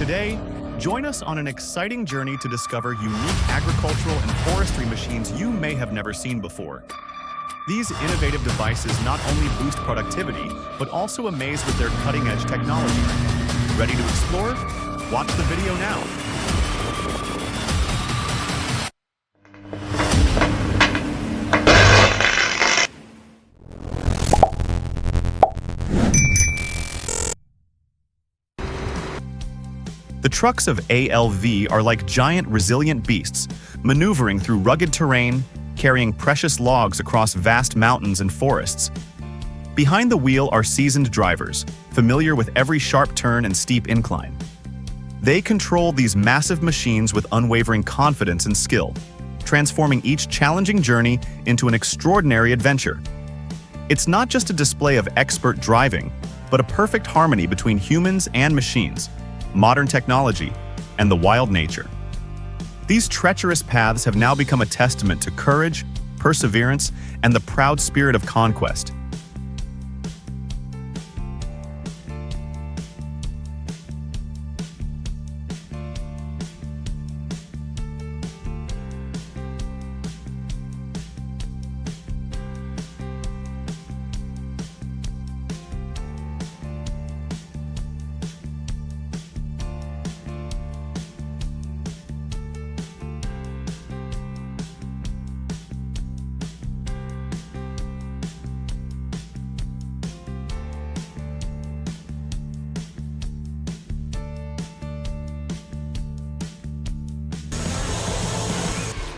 Today, join us on an exciting journey to discover unique agricultural and forestry machines you may have never seen before. These innovative devices not only boost productivity, but also amaze with their cutting-edge technology. Ready to explore? Watch the video now. The trucks of ALV are like giant, resilient beasts, maneuvering through rugged terrain, carrying precious logs across vast mountains and forests. Behind the wheel are seasoned drivers, familiar with every sharp turn and steep incline. They control these massive machines with unwavering confidence and skill, transforming each challenging journey into an extraordinary adventure. It's not just a display of expert driving, but a perfect harmony between humans and machines, modern technology, and the wild nature. These treacherous paths have now become a testament to courage, perseverance, and the proud spirit of conquest.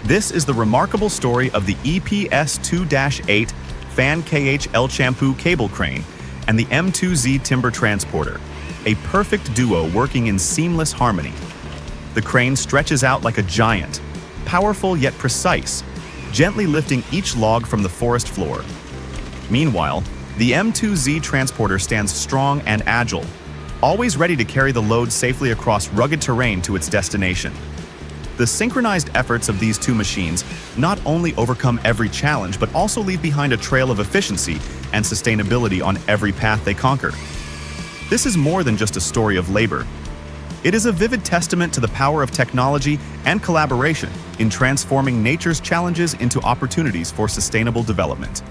This is the remarkable story of the EPS-2-8 Fan KHL Shampoo Cable Crane and the M2Z Timber Transporter, a perfect duo working in seamless harmony. The crane stretches out like a giant, powerful yet precise, gently lifting each log from the forest floor. Meanwhile, the M2Z Transporter stands strong and agile, always ready to carry the load safely across rugged terrain to its destination. The synchronized efforts of these two machines not only overcome every challenge, but also leave behind a trail of efficiency and sustainability on every path they conquer. This is more than just a story of labor. It is a vivid testament to the power of technology and collaboration in transforming nature's challenges into opportunities for sustainable development.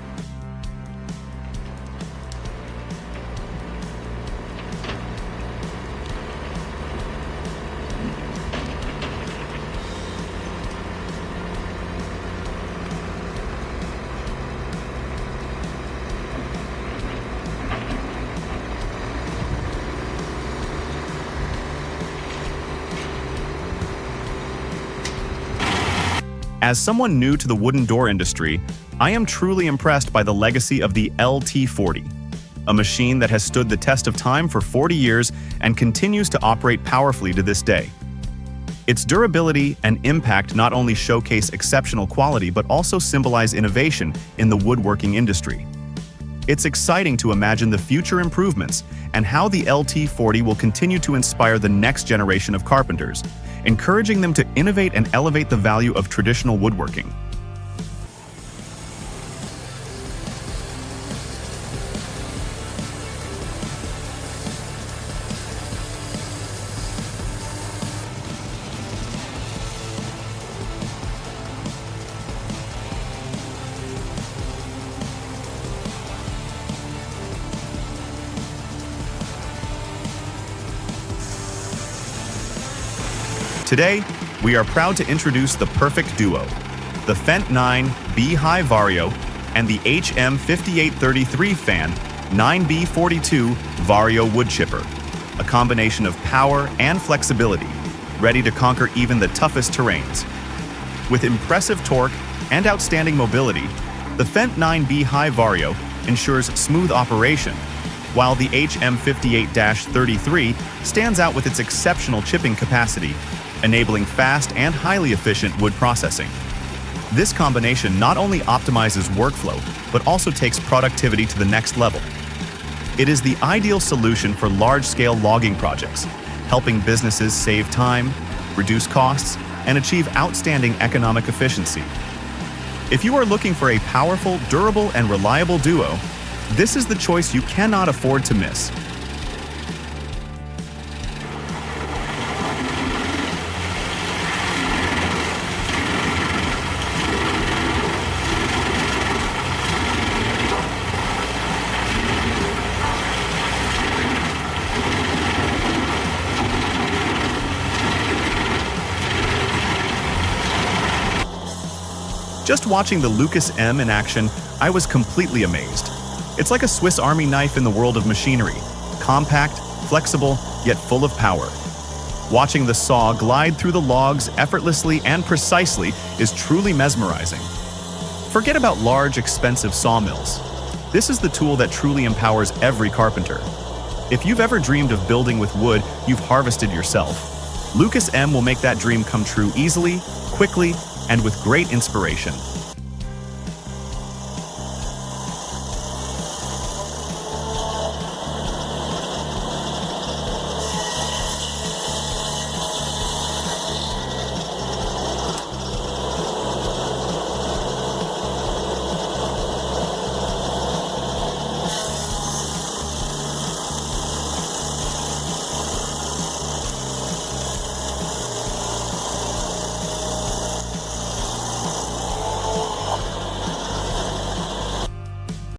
As someone new to the wooden door industry, I am truly impressed by the legacy of the LT40, a machine that has stood the test of time for 40 years and continues to operate powerfully to this day. Its durability and impact not only showcase exceptional quality but also symbolize innovation in the woodworking industry. It's exciting to imagine the future improvements and how the LT40 will continue to inspire the next generation of carpenters, encouraging them to innovate and elevate the value of traditional woodworking. Today, we are proud to introduce the perfect duo, the Fendt 9 B-High Vario and the HM5833 Fan 9B42 Vario Wood Chipper, a combination of power and flexibility, ready to conquer even the toughest terrains. With impressive torque and outstanding mobility, the Fendt 9 B-High Vario ensures smooth operation, while the HM58-33 stands out with its exceptional chipping capacity, enabling fast and highly efficient wood processing. This combination not only optimizes workflow, but also takes productivity to the next level. It is the ideal solution for large-scale logging projects, helping businesses save time, reduce costs, and achieve outstanding economic efficiency. If you are looking for a powerful, durable, and reliable duo, this is the choice you cannot afford to miss. Just watching the Lucas M in action, I was completely amazed. It's like a Swiss Army knife in the world of machinery, compact, flexible, yet full of power. Watching the saw glide through the logs effortlessly and precisely is truly mesmerizing. Forget about large, expensive sawmills. This is the tool that truly empowers every carpenter. If you've ever dreamed of building with wood you've harvested yourself, Lucas M will make that dream come true easily, quickly, and with great inspiration.